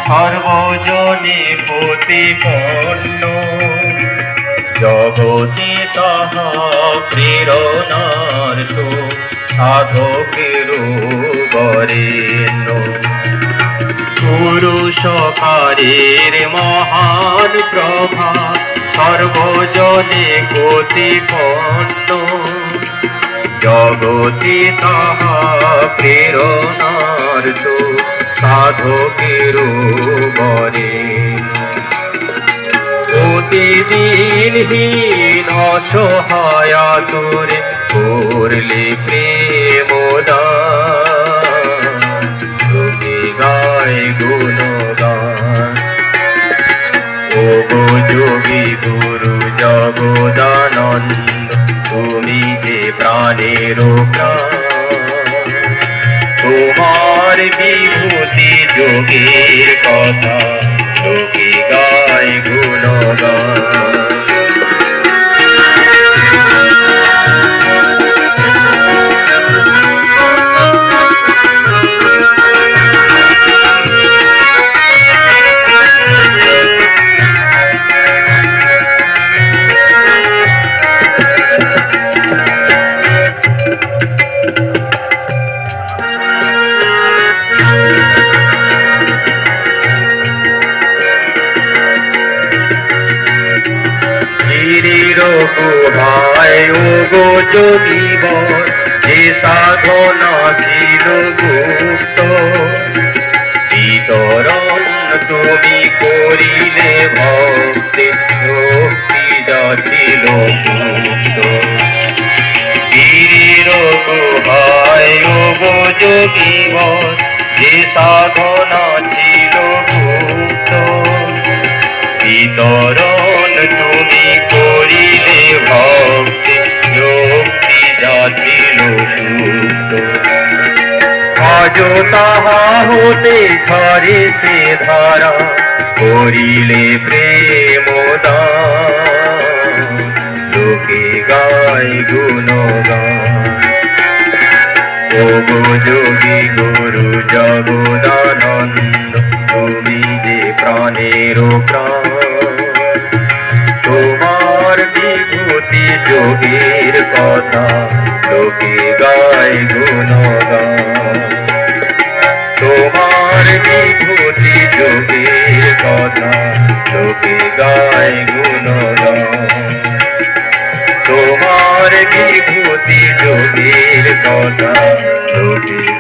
সর্বজনে প্রতিপন্ন জগতে তাহা প্রেরণার্থ সাধকের বরেণ্য পুরুষকারের মহান প্রভা সর্বজনে প্রতিপন্ন জগতে তাহা প্রেরণার্থ সাধকের বরেণ্য প্রতিদিনহীন অসহায়া তোরে করলে প্রেমদান লোকে গায় গুণগান ও গো যোগী গুরু জগদানন্দ তুমি যে প্রাণের প্রাণ তোমার বিভূতি যোগের কথা লোকে গায় গুণগান গুহায় ও গো যোগীবর যে সাধনা ছিল গুপ্ত বিতরণ তুমি করিলে ভক্তি ভক্তি যাচিল মুক্ত বীরের গুহায় ও গো যোগীবর যে সাধনা ছিল গুপ্ত বিতরণ তুমি করিলে ভক্তি যোক্তি জাতিল মুক্ত আজ তাহা হতে ঝরে সে ধারা করিলে প্রেমদান লোকে গায় গুণগান ও গো যোগী গুরু জগদানন্দ তুমি যে প্রাণের প্রাণ তোমার বিভূতি যোগের কথা লোকে গায় গুণগান তোমার বিভূতি যোগের কথা লোকে গায় গুণগান তোমার বিভূতি যোগের কথা লোকে